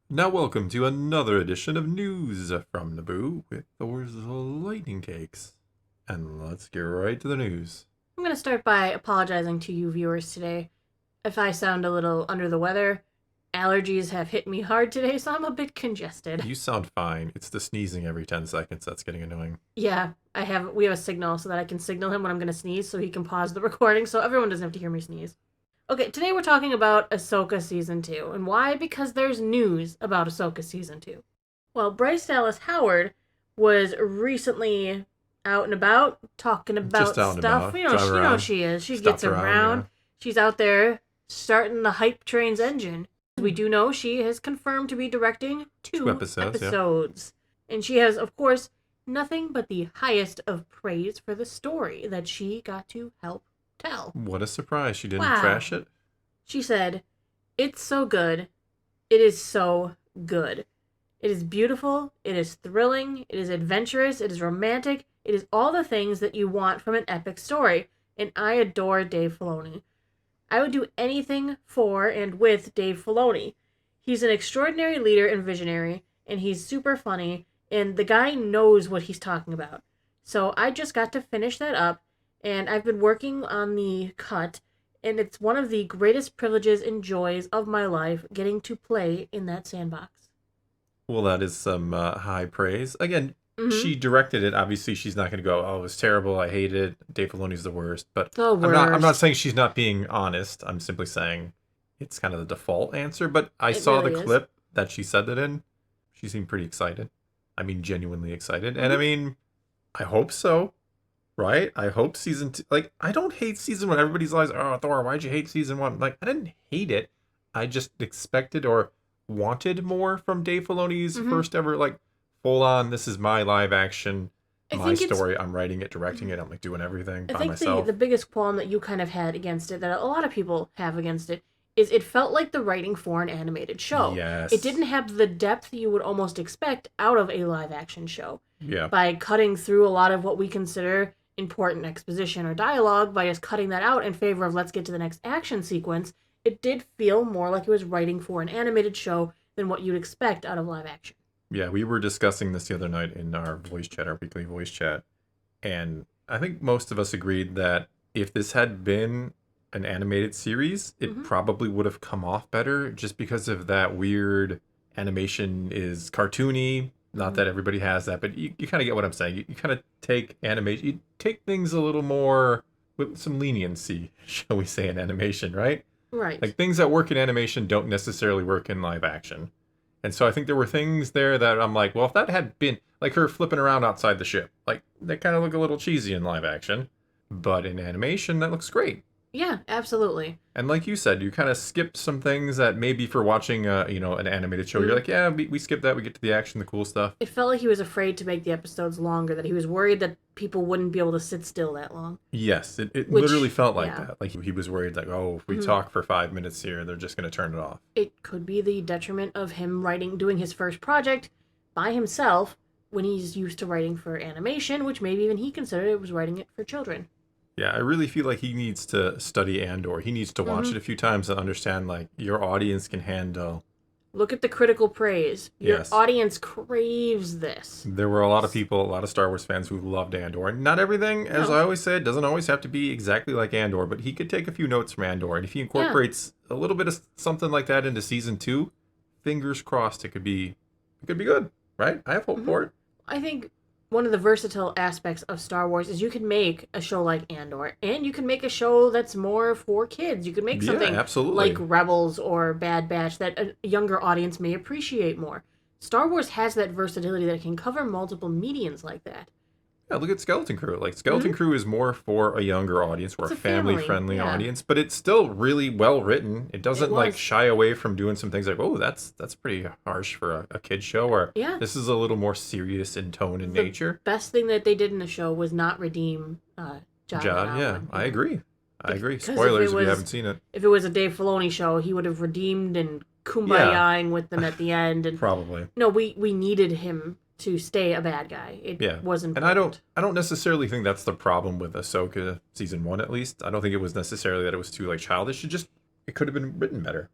Now welcome to another edition of News from Naboo with Thor's Lightning Takes. And let's get right to the news. I'm going to start by apologizing to you viewers today. If I sound a little under the weather, allergies have hit me hard today, so I'm a bit congested. You sound fine. It's the sneezing every 10 seconds that's getting annoying. Yeah, we have a signal so that I can signal him when I'm going to sneeze so he can pause the recording so everyone doesn't have to hear me sneeze. Okay, today we're talking about Ahsoka Season 2. And why? Because there's news about Ahsoka Season 2. Well, Bryce Dallas Howard was recently out and about talking about Just out and stuff. about. You know she is. She Stuff gets around. yeah. She's out there starting the hype train's engine. We do know she has confirmed to be directing two episodes. Yeah. And she has, of course, nothing but the highest of praise for the story that she got to help tell. What a surprise. She didn't trash it. She said, "It's so good. It is so good. It is beautiful. It is thrilling. It is adventurous. It is romantic. It is all the things that you want from an epic story. And I adore Dave Filoni. I would do anything for and with Dave Filoni. He's an extraordinary leader and visionary, and he's super funny, and the guy knows what he's talking about. So I just got to finish that up, and I've been working on the cut, and it's one of the greatest privileges and joys of my life getting to play in that sandbox." Well, that is some high praise. Again, she directed it. Obviously, she's not going to go, "Oh, it was terrible. I hate it. Dave Filoni's the worst." But The worst. I'm not saying she's not being honest. I'm simply saying it's kind of the default answer. But I saw really the clip that she said that in. She seemed pretty excited. I mean, genuinely excited. And I mean, I hope so. Right? I hope season 2. Like, I don't hate season 1. Everybody's like, "Oh, Thor, why'd you hate season 1?" Like, I didn't hate it. I just expected or wanted more from Dave Filoni's first ever, like, full on, this is my live action, my story. I'm writing it, directing it. I'm like doing everything by myself. I think the biggest qualm that you kind of had against it, that a lot of people have against it, is it felt like the writing for an animated show. Yes. It didn't have the depth you would almost expect out of a live action show. Yeah. By cutting through a lot of what we consider important exposition or dialogue, by just cutting that out in favor of let's get to the next action sequence, it did feel more like it was writing for an animated show than what you'd expect out of live action. Yeah, we were discussing this the other night in our voice chat, our weekly voice chat, and I think most of us agreed that if this had been an animated series, it probably would have come off better just because of that weird animation is cartoony. Not that everybody has that, but you kind of get what I'm saying. You kind of take animation, you take things a little more with some leniency, shall we say, in animation, right? Right. Like, things that work in animation don't necessarily work in live action. And so I think there were things there that I'm like, well, if that had been, like her flipping around outside the ship, like, they kind of look a little cheesy in live action. But in animation, that looks great. Yeah, absolutely. And like you said, you kind of skipped some things that maybe for watching, an animated show, you're like, yeah, we skipped that. We get to the action, the cool stuff. It felt like he was afraid to make the episodes longer, that he was worried that people wouldn't be able to sit still that long. Yes, it literally felt like that. Like he was worried, like, oh, if we talk for 5 minutes here, they're just going to turn it off. It could be the detriment of him doing his first project by himself when he's used to writing for animation, which maybe even he considered it was writing it for children. Yeah, I really feel like he needs to study Andor. He needs to watch it a few times and understand, like, your audience can handle. Look at the critical praise. Your audience craves this. There were a lot of people, a lot of Star Wars fans who loved Andor. Not everything, as I always said, doesn't always have to be exactly like Andor, but he could take a few notes from Andor. And if he incorporates a little bit of something like that into season 2, fingers crossed it could be good, right? I have hope for it. I think one of the versatile aspects of Star Wars is you can make a show like Andor, and you can make a show that's more for kids. You could make something like Rebels or Bad Batch that a younger audience may appreciate more. Star Wars has that versatility that can cover multiple mediums like that. Yeah, look at Skeleton Crew. Like, Skeleton Crew is more for a younger audience, or a family-friendly audience, but it's still really well written. It doesn't like shy away from doing some things like, oh, that's pretty harsh for a kid's show, or this is a little more serious in tone and nature. The best thing that they did in the show was not redeem Jod. Yeah, I agree. Spoilers if you haven't seen it. If it was a Dave Filoni show, he would have redeemed and kumbayaing with them at the end. And probably. No, we needed him to stay a bad guy. It wasn't. And I don't necessarily think that's the problem with Ahsoka season 1, at least. I don't think it was necessarily that it was too like childish. It could have been written better.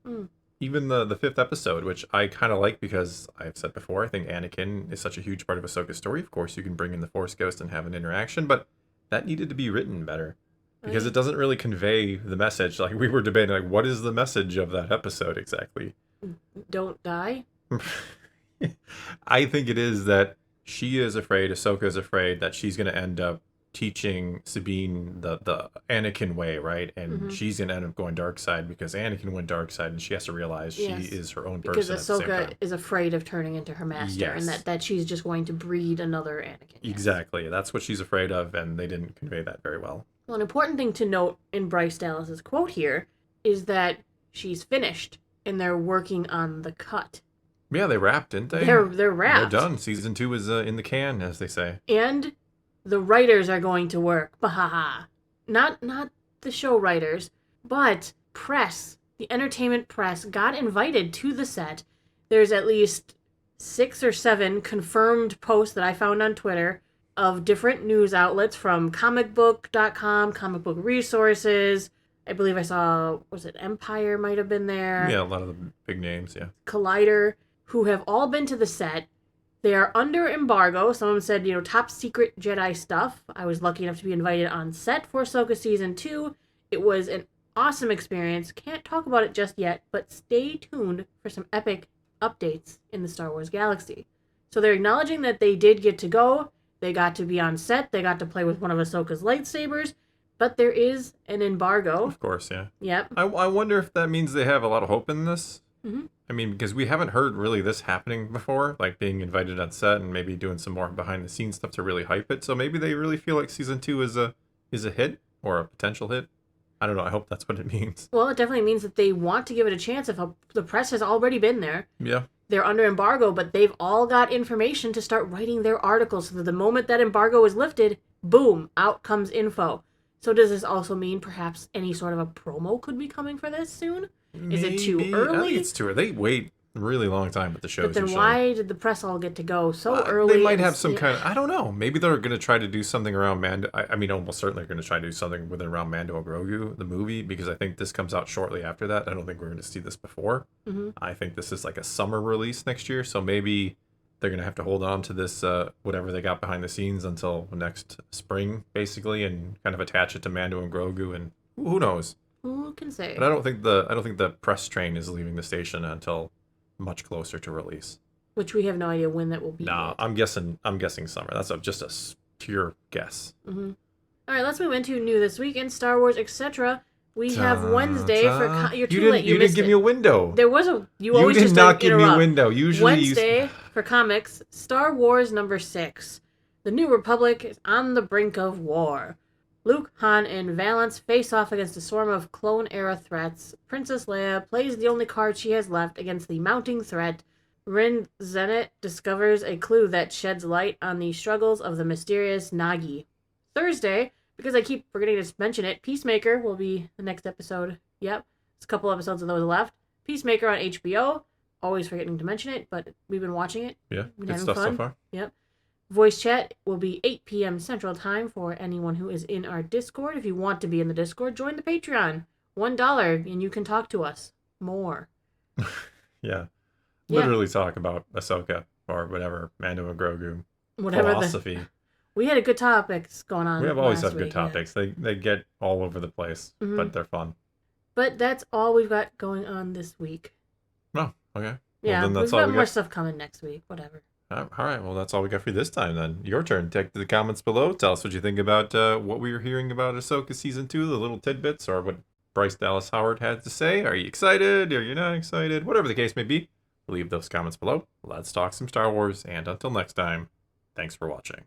Even the fifth episode, which I kind of like because I've said before, I think Anakin is such a huge part of Ahsoka's story. Of course, you can bring in the Force Ghost and have an interaction, but that needed to be written better because it doesn't really convey the message. Like we were debating, like what is the message of that episode exactly? Don't die. I think it is that she is afraid, Ahsoka is afraid that she's going to end up teaching Sabine the Anakin way, right? And she's going to end up going dark side because Anakin went dark side, and she has to realize she is her own person because at the same Ahsoka time. is afraid of turning into her master, and that she's just going to breed another Anakin. Exactly. That's what she's afraid of, and they didn't convey that very well. Well, an important thing to note in Bryce Dallas's quote here is that she's finished, and they're working on the cut. Yeah, they wrapped, didn't they? They're wrapped. They're done. Season 2 is in the can, as they say. And the writers are going to work. Bahaha. Not the show writers, but press. The entertainment press got invited to the set. There's at least 6 or 7 confirmed posts that I found on Twitter of different news outlets from comicbook.com, Comic Book Resources. I believe I saw, was it Empire might have been there? Yeah, a lot of the big names, yeah. Collider, who have all been to the set. They are under embargo. Some of them said, top secret Jedi stuff. I was lucky enough to be invited on set for Ahsoka Season 2. It was an awesome experience. Can't talk about it just yet, but stay tuned for some epic updates in the Star Wars galaxy. So they're acknowledging that they did get to go. They got to be on set. They got to play with one of Ahsoka's lightsabers. But there is an embargo. Of course, yeah. Yep. I wonder if that means they have a lot of hope in this. Mm-hmm. I mean, because we haven't heard really this happening before, like being invited on set and maybe doing some more behind the scenes stuff to really hype it. So maybe they really feel like season 2 is a hit or a potential hit. I don't know. I hope that's what it means. Well, it definitely means that they want to give it a chance if the press has already been there. Yeah. They're under embargo, but they've all got information to start writing their articles so that the moment that embargo is lifted, boom, out comes info. So does this also mean perhaps any sort of a promo could be coming for this soon? Is it too early? I think it's too early. They wait a really long time with the shows. But then usually. Why did the press all get to go so early? They might have some kind of, I don't know. Maybe they're going to try to do something around Mando. I mean, almost certainly going to try to do something with around Mando and Grogu, the movie, because I think this comes out shortly after that. I don't think we're going to see this before. Mm-hmm. I think this is like a summer release next year. So maybe they're going to have to hold on to this, whatever they got behind the scenes until next spring, basically, and kind of attach it to Mando and Grogu, and who knows? Who can say? But I don't think the press train is leaving the station until much closer to release. Which we have no idea when that will be. Nah, I'm guessing summer. That's just a pure guess. Mm-hmm. All right, let's move into new this week in Star Wars, etc. We have Wednesday for you're too late. You didn't give me a window. There was a you always did just not give me a window. Usually Wednesday for comics, Star Wars number 6. The New Republic is on the brink of war. Luke, Han, and Valance face off against a swarm of clone-era threats. Princess Leia plays the only card she has left against the mounting threat. Rin Zenit discovers a clue that sheds light on the struggles of the mysterious Nagi. Thursday, because I keep forgetting to mention it, Peacemaker will be the next episode. Yep, there's a couple episodes of those left. Peacemaker on HBO. Always forgetting to mention it, but we've been watching it. Yeah, good stuff so far. Yep. Voice chat will be 8 p.m. Central Time for anyone who is in our Discord. If you want to be in the Discord, join the Patreon. $1 and you can talk to us more. Yeah. Literally talk about Ahsoka or whatever, Mando and Grogu. Whatever philosophy. We had a good topics going on. We have always had week, good topics. Yeah. They get all over the place, but they're fun. But that's all we've got going on this week. Oh, okay. Yeah, well, then that's we've got all more stuff coming next week. Whatever. All right. Well, that's all we got for you this time then. Your turn. Take to the comments below. Tell us what you think about what we were hearing about Ahsoka Season 2, the little tidbits, or what Bryce Dallas Howard had to say. Are you excited? Are you not excited? Whatever the case may be, leave those comments below. Let's talk some Star Wars. And until next time, thanks for watching.